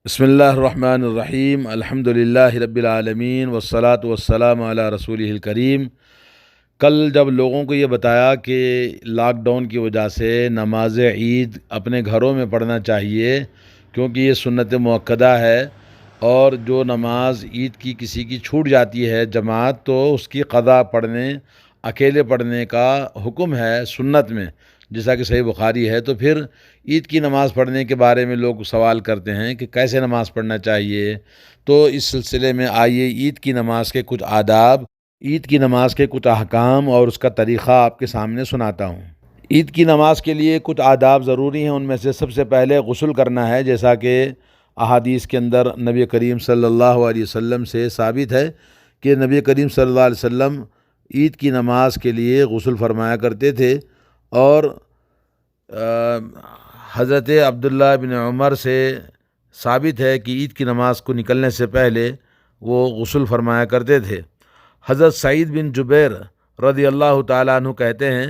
بسم اللہ الرحمن الرحیم الحمدللہ رب العالمین والصلاة والسلام علی رسولہ الکریم۔ کل جب لوگوں کو یہ بتایا کہ لاک ڈاؤن کی وجہ سے نماز عید اپنے گھروں میں پڑھنا چاہیے کیونکہ یہ سنت مؤکدہ ہے، اور جو نماز عید کی کسی کی چھوٹ جاتی ہے جماعت، تو اس کی قضا پڑھنے، اکیلے پڑھنے کا حکم ہے سنت میں، جیسا کہ صحیح بخاری ہے۔ تو پھر عید کی نماز پڑھنے کے بارے میں لوگ سوال کرتے ہیں کہ کیسے نماز پڑھنا چاہیے۔ تو اس سلسلے میں آئیے عید کی نماز کے کچھ آداب، عید کی نماز کے کچھ احکام اور اس کا طریقہ آپ کے سامنے سناتا ہوں۔ عید کی نماز کے لیے کچھ آداب ضروری ہیں، ان میں سے سب سے پہلے غسل کرنا ہے، جیسا کہ احادیث کے اندر نبی کریم صلی اللہ علیہ وسلم سے ثابت ہے کہ نبی کریم صلی اللہ علیہ وسلم عید کی نماز کے لیے غسل فرمایا کرتے تھے، اور حضرت عبداللہ بن عمر سے ثابت ہے کہ عید کی نماز کو نکلنے سے پہلے وہ غسل فرمایا کرتے تھے۔ حضرت سعید بن جبیر رضی اللہ تعالیٰ عنہ کہتے ہیں،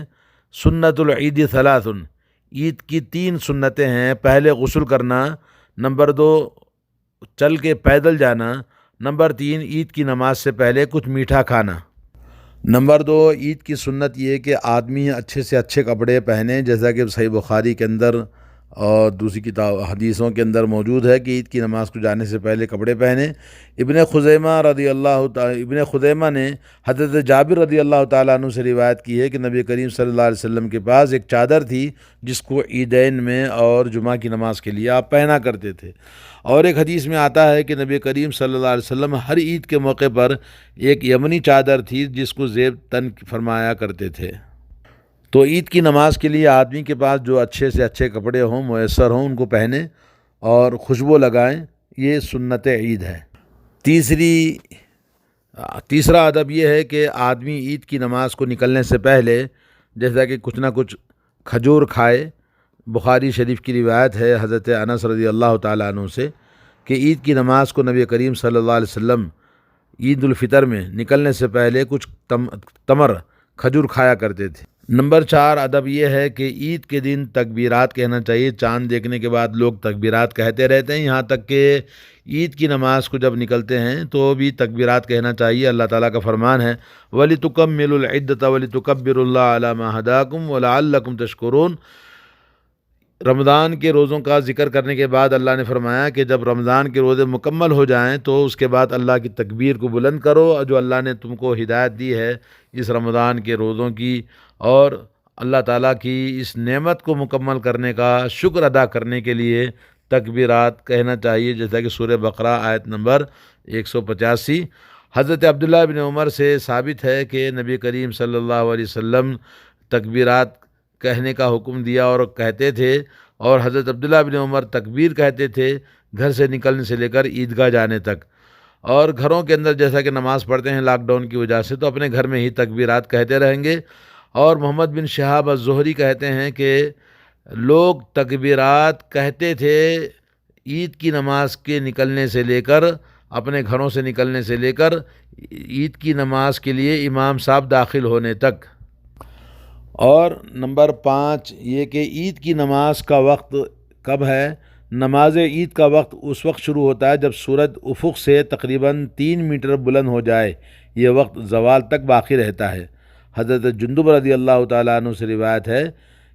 سنت العید ثلاث، عید کی 3 سنتیں ہیں۔ پہلے غسل کرنا، نمبر 2 چل کے پیدل جانا، نمبر 3 عید کی نماز سے پہلے کچھ میٹھا کھانا۔ نمبر 2 عید کی سنت یہ کہ آدمی اچھے سے اچھے کپڑے پہنے، جیسا کہ صحیح بخاری کے اندر اور دوسری کتاب حدیثوں کے اندر موجود ہے کہ عید کی نماز کو جانے سے پہلے کپڑے پہنے۔ ابن خزیمہ نے حضرت جابر رضی اللہ تعالیٰ عنہ سے روایت کی ہے کہ نبی کریم صلی اللہ علیہ وسلم کے پاس ایک چادر تھی جس کو عیدین میں اور جمعہ کی نماز کے لیے آپ پہنا کرتے تھے، اور ایک حدیث میں آتا ہے کہ نبی کریم صلی اللہ علیہ وسلم ہر عید کے موقع پر ایک یمنی چادر تھی جس کو زیب تن فرمایا کرتے تھے۔ تو عید کی نماز کے لیے آدمی کے پاس جو اچھے سے اچھے کپڑے ہوں، میسر ہوں، ان کو پہنے اور خوشبو لگائیں، یہ سنت عید ہے۔ تیسرا ادب یہ ہے کہ آدمی عید کی نماز کو نکلنے سے پہلے جیسا کہ کچھ نہ کچھ کھجور کھائے۔ بخاری شریف کی روایت ہے حضرت انس رضی اللہ تعالیٰ عنہ سے کہ عید کی نماز کو نبی کریم صلی اللہ علیہ وسلم عید الفطر میں نکلنے سے پہلے کچھ تمر کھجور کھایا کرتے تھے۔ نمبر 4 ادب یہ ہے کہ عید کے دن تکبیرات کہنا چاہیے۔ چاند دیکھنے کے بعد لوگ تکبیرات کہتے رہتے ہیں، یہاں تک کہ عید کی نماز کو جب نکلتے ہیں تو بھی تکبیرات کہنا چاہیے۔ اللہ تعالیٰ کا فرمان ہے وَلِتُكَمِّلُوا الْعِدَّةَ وَلِتُكَبِّرُوا اللَّهَ عَلَى مَا هَدَاكُمْ وَلَعَلَّكُمْ تَشْكُرُونَ۔ رمضان کے روزوں کا ذکر کرنے کے بعد اللہ نے فرمایا کہ جب رمضان کے روزے مکمل ہو جائیں تو اس کے بعد اللہ کی تکبیر کو بلند کرو، جو اللہ نے تم کو ہدایت دی ہے اس رمضان کے روزوں کی، اور اللہ تعالیٰ کی اس نعمت کو مکمل کرنے کا شکر ادا کرنے کے لیے تکبیرات کہنا چاہیے، جیسا کہ سورہ بقرہ آیت نمبر 185۔ حضرت عبداللہ بن عمر سے ثابت ہے کہ نبی کریم صلی اللہ علیہ وسلم تکبیرات کہنے کا حکم دیا اور کہتے تھے، اور حضرت عبداللہ بن عمر تکبیر کہتے تھے گھر سے نکلنے سے لے کر عیدگاہ جانے تک۔ اور گھروں کے اندر جیسا کہ نماز پڑھتے ہیں لاک ڈاؤن کی وجہ سے، تو اپنے گھر میں ہی تکبیرات کہتے رہیں گے۔ اور محمد بن شہاب الزہری کہتے ہیں کہ لوگ تکبیرات کہتے تھے عید کی نماز کے نکلنے سے لے کر، اپنے گھروں سے نکلنے سے لے کر عید کی نماز کے لیے امام صاحب داخل ہونے تک۔ اور نمبر 5 یہ کہ عید کی نماز کا وقت کب ہے؟ نماز عید کا وقت اس وقت شروع ہوتا ہے جب سورج افق سے تقریباً 3 میٹر بلند ہو جائے، یہ وقت زوال تک باقی رہتا ہے۔ حضرت جندب رضی اللہ تعالیٰ عنہ سے روایت ہے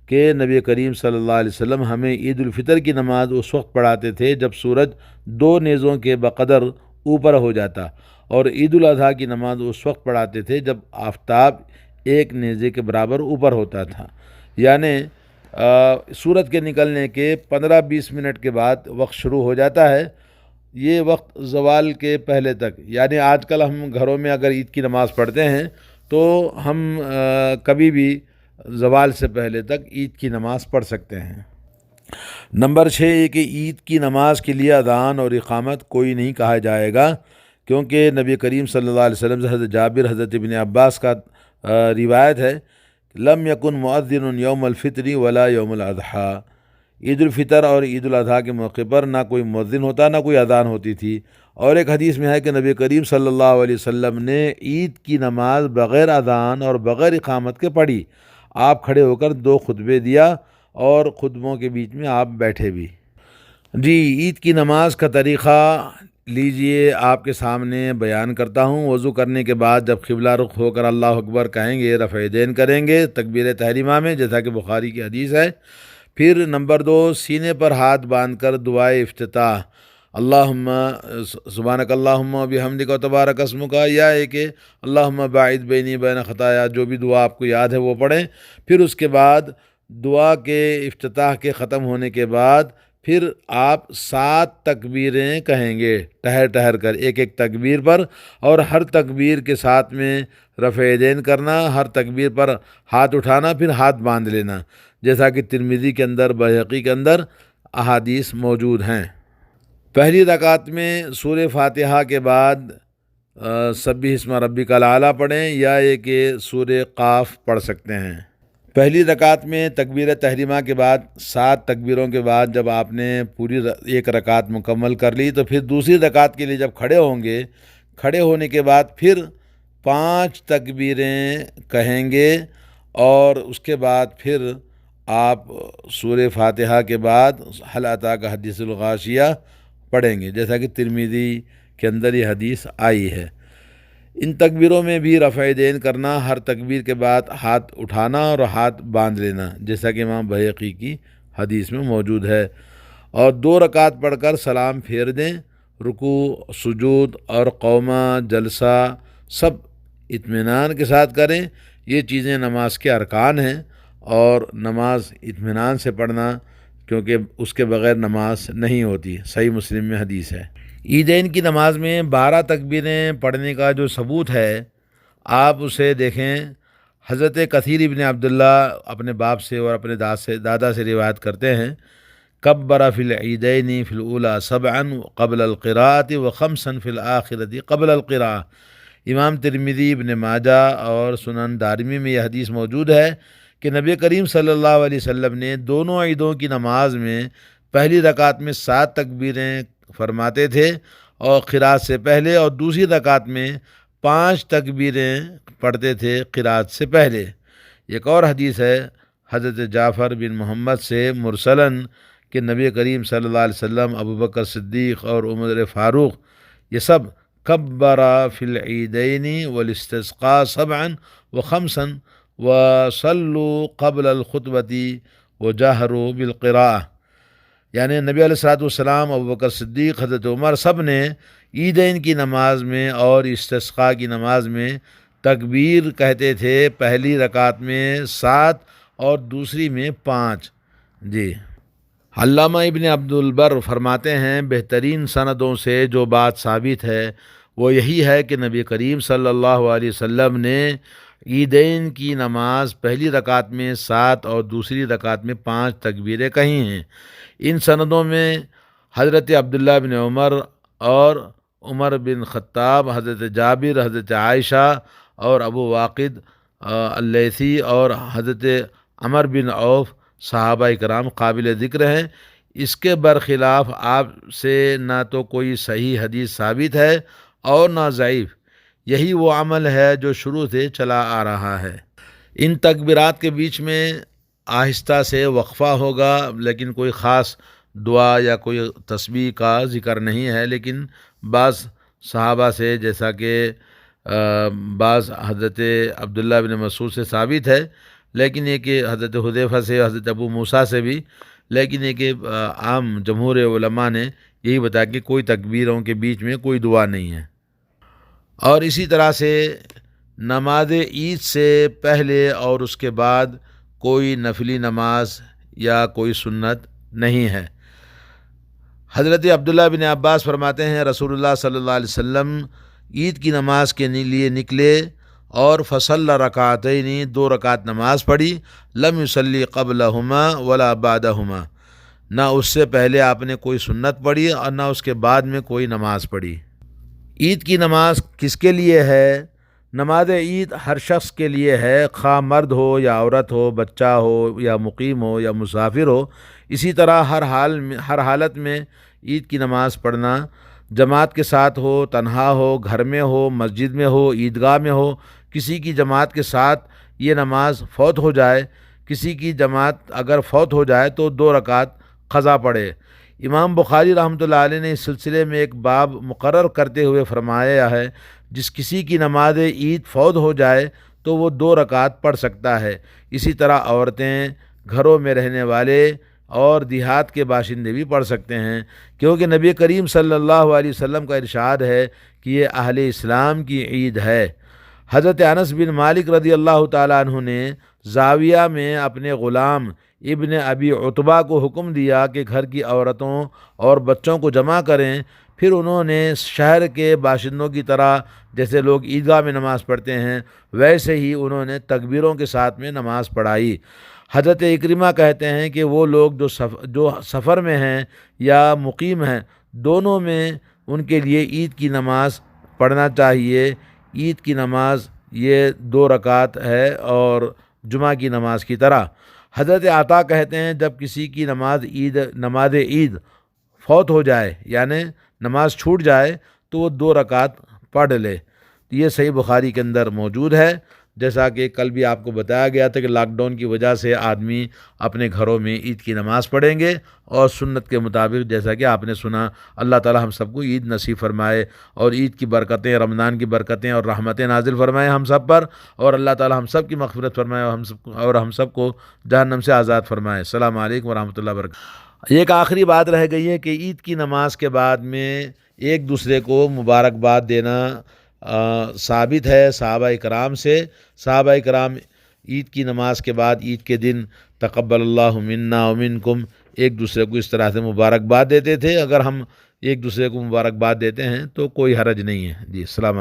کہ نبی کریم صلی اللہ علیہ وسلم ہمیں عید الفطر کی نماز اس وقت پڑھاتے تھے جب سورج 2 نیزوں کے بقدر اوپر ہو جاتا، اور عید الاضحیٰ کی نماز اس وقت پڑھاتے تھے جب آفتاب 1 نیزے کے برابر اوپر ہوتا تھا، یعنی سورج کے نکلنے کے 15-20 منٹ کے بعد وقت شروع ہو جاتا ہے، یہ وقت زوال کے پہلے تک۔ یعنی آج کل ہم گھروں میں اگر عید کی نماز پڑھتے ہیں تو ہم کبھی بھی زوال سے پہلے تک عید کی نماز پڑھ سکتے ہیں۔ نمبر 6 یہ کہ عید کی نماز کے لیے اذان اور اقامت کوئی نہیں کہا جائے گا، کیونکہ نبی کریم صلی اللہ علیہ وسلم سے حضرت جابر، حضرت ابن عباس کا روایت ہے لم یکن مؤذن یوم الفطر ولا یوم الاضحیٰ، عید الفطر اور عید الاضحیٰ کے موقع پر نہ کوئی مؤذن ہوتا نہ کوئی اذان ہوتی تھی۔ اور ایک حدیث میں ہے کہ نبی کریم صلی اللہ علیہ وسلم نے عید کی نماز بغیر اذان اور بغیر اقامت کے پڑھی، آپ کھڑے ہو کر 2 خطبے دیا اور خطبوں کے بیچ میں آپ بیٹھے بھی۔ جی، عید کی نماز کا طریقہ لیجئے آپ کے سامنے بیان کرتا ہوں۔ وضو کرنے کے بعد جب قبلہ رخ ہو کر اللہ اکبر کہیں گے، رفع دین کریں گے تکبیر تحریمہ میں، جیسا کہ بخاری کی حدیث ہے۔ پھر نمبر 2، سینے پر ہاتھ باندھ کر دعائے افتتاح، اللہم سبحانک اللہم و بحمدک و تبارک اسمک، یا ہے کہ اللہم باعد بینی بین خطایا، جو بھی دعا آپ کو یاد ہے وہ پڑھیں۔ پھر اس کے بعد دعا کے افتتاح کے ختم ہونے کے بعد پھر آپ 7 تکبیریں کہیں گے ٹہر ٹہر کر، ایک ایک تکبیر پر، اور ہر تکبیر کے ساتھ میں رفع دین کرنا، ہر تکبیر پر ہاتھ اٹھانا، پھر ہاتھ باندھ لینا، جیسا کہ ترمذی کے اندر، بہقی کے اندر احادیث موجود ہیں۔ پہلی رکعت میں سورہ فاتحہ کے بعد سبح اسم ربک الاعلیٰ پڑھیں، یا یہ کہ سورہ قاف پڑھ سکتے ہیں۔ پہلی رکعت میں تکبیر تحریمہ کے بعد 7 تکبیروں کے بعد جب آپ نے پوری ایک رکعت مکمل کر لی، تو پھر دوسری رکعت کے لیے جب کھڑے ہوں گے، کھڑے ہونے کے بعد پھر 5 تکبیریں کہیں گے، اور اس کے بعد پھر آپ سورہ فاتحہ کے بعد هل اتاک حدیث الغاشیہ پڑھیں گے، جیسا کہ ترمذی کے اندر یہ حدیث آئی ہے۔ ان تکبیروں میں بھی رفع دین کرنا، ہر تکبیر کے بعد ہاتھ اٹھانا اور ہاتھ باندھ لینا، جیسا کہ امام بہقی کی حدیث میں موجود ہے، اور 2 رکعت پڑھ کر سلام پھیر دیں۔ رکوع، سجود اور قومہ، جلسہ سب اطمینان کے ساتھ کریں۔ یہ چیزیں نماز کے ارکان ہیں، اور نماز اطمینان سے پڑھنا، کیونکہ اس کے بغیر نماز نہیں ہوتی۔ صحیح مسلم میں حدیث ہے۔ عیدین کی نماز میں 12 تکبیریں پڑھنے کا جو ثبوت ہے، آپ اسے دیکھیں۔ حضرت کثیر ابن عبداللہ اپنے باپ سے اور اپنے دادا سے روایت کرتے ہیں، کبر فی العیدین فی الاولی 7 قبل القراءۃ و 5 فی الآخرۃ قبل القراءۃ۔ امام ترمذی، ابن ماجہ اور سنن دارمی میں یہ حدیث موجود ہے کہ نبی کریم صلی اللہ علیہ وسلم نے دونوں عیدوں کی نماز میں پہلی رکعت میں 7 تکبیریں فرماتے تھے، اور قرات سے پہلے، اور دوسری رکعت میں 5 تکبیریں پڑھتے تھے قرات سے پہلے۔ ایک اور حدیث ہے حضرت جعفر بن محمد سے مرسلاً کہ نبی کریم صلی اللہ علیہ وسلم، ابوبکر صدیق اور عمر فاروق، یہ سب کبر فی العیدین والاستسقاء 7 و5 وصلوا قبل الخطبۃ وجہروا بالقراءۃ، یعنی نبی علیہ الصلوۃ والسلام، ابوبکر صدیق، حضرت عمر، سب نے عیدین کی نماز میں اور استسقاء کی نماز میں تکبیر کہتے تھے، پہلی رکعت میں 7 اور دوسری میں 5۔ جی، علامہ ابن عبد البر فرماتے ہیں، بہترین سندوں سے جو بات ثابت ہے وہ یہی ہے کہ نبی کریم صلی اللہ علیہ وسلم نے عیدین کی نماز پہلی رکعت میں 7 اور دوسری رکعت میں 5 تکبیریں کہی ہیں۔ ان سندوں میں حضرت عبداللہ بن عمر اور عمر بن خطاب، حضرت جابر، حضرت عائشہ اور ابو واقد اللیثی اور حضرت عمر بن عوف صحابہ کرام قابل ذکر ہیں۔ اس کے برخلاف آپ سے نہ تو کوئی صحیح حدیث ثابت ہے اور نہ ضعیف۔ یہی وہ عمل ہے جو شروع سے چلا آ رہا ہے۔ ان تکبیرات کے بیچ میں آہستہ سے وقفہ ہوگا، لیکن کوئی خاص دعا یا کوئی تسبیح کا ذکر نہیں ہے، لیکن بعض صحابہ سے، جیسا کہ بعض حضرت عبداللہ بن مسعود سے ثابت ہے، لیکن یہ کہ حضرت حذیفہ سے، حضرت ابو موسیٰ سے بھی، لیکن یہ کہ عام جمہور علماء نے یہی بتایا کہ کوئی تکبیروں کے بیچ میں کوئی دعا نہیں ہے۔ اور اسی طرح سے نماز عید سے پہلے اور اس کے بعد کوئی نفلی نماز یا کوئی سنت نہیں ہے۔ حضرت عبداللہ بن عباس فرماتے ہیں، رسول اللہ صلی اللہ علیہ وسلم عید کی نماز کے لیے نکلے اور فصلی رکعتین، 2 رکعت نماز پڑھی، لم یصلی قبلہما ولا بعدہما، نہ اس سے پہلے آپ نے کوئی سنت پڑھی اور نہ اس کے بعد میں کوئی نماز پڑھی۔ عید کی نماز کس کے لیے ہے؟ نماز عید ہر شخص کے لیے ہے، خواہ مرد ہو یا عورت ہو، بچہ ہو یا مقیم ہو یا مسافر ہو۔ اسی طرح ہر حالت میں عید کی نماز پڑھنا، جماعت کے ساتھ ہو، تنہا ہو، گھر میں ہو، مسجد میں ہو، عیدگاہ میں ہو، کسی کی جماعت کے ساتھ یہ نماز فوت ہو جائے، کسی کی جماعت اگر فوت ہو جائے تو 2 رکعت قضا پڑے۔ امام بخاری رحمۃ اللہ علیہ نے اس سلسلے میں ایک باب مقرر کرتے ہوئے فرمایا ہے، جس کسی کی نماز عید فوت ہو جائے تو وہ 2 رکعت پڑھ سکتا ہے۔ اسی طرح عورتیں، گھروں میں رہنے والے اور دیہات کے باشندے بھی پڑھ سکتے ہیں، کیونکہ نبی کریم صلی اللہ علیہ وسلم کا ارشاد ہے کہ یہ اہل اسلام کی عید ہے۔ حضرت انس بن مالک رضی اللہ تعالیٰ عنہ نے زاویہ میں اپنے غلام ابن ابی عتبہ کو حکم دیا کہ گھر کی عورتوں اور بچوں کو جمع کریں۔ پھر انہوں نے شہر کے باشندوں کی طرح جیسے لوگ عیدگاہ میں نماز پڑھتے ہیں ویسے ہی انہوں نے تکبیروں کے ساتھ میں نماز پڑھائی۔ حضرت اکرمہ کہتے ہیں کہ وہ لوگ جو سفر میں ہیں یا مقیم ہیں، دونوں میں ان کے لیے عید کی نماز پڑھنا چاہیے۔ عید کی نماز یہ 2 رکعت ہے اور جمعہ کی نماز کی طرح۔ حضرت عطا کہتے ہیں جب کسی کی نماز عید فوت ہو جائے یعنی نماز چھوٹ جائے تو وہ 2 رکعت پڑھ لے۔ یہ صحیح بخاری کے اندر موجود ہے۔ جیسا کہ کل بھی آپ کو بتایا گیا تھا کہ لاک ڈاؤن کی وجہ سے آدمی اپنے گھروں میں عید کی نماز پڑھیں گے اور سنت کے مطابق جیسا کہ آپ نے سنا، اللہ تعالی ہم سب کو عید نصیب فرمائے اور عید کی برکتیں، رمضان کی برکتیں اور رحمتیں نازل فرمائے ہم سب پر، اور اللہ تعالی ہم سب کی مغفرت فرمائے اور ہم سب کو جہنم سے آزاد فرمائے۔ السلام علیکم ورحمۃ اللہ وبرکاتہ۔ ایک آخری بات رہ گئی ہے کہ عید کی نماز کے بعد میں ایک دوسرے کو مبارکباد دینا ثابت ہے صحابہ کرام سے۔ صحابہ کرام عید کی نماز کے بعد عید کے دن تقبل اللہ منا ومنکم ایک دوسرے کو اس طرح سے مبارکباد دیتے تھے۔ اگر ہم ایک دوسرے کو مبارکباد دیتے ہیں تو کوئی حرج نہیں ہے۔ جی السلام علیکم۔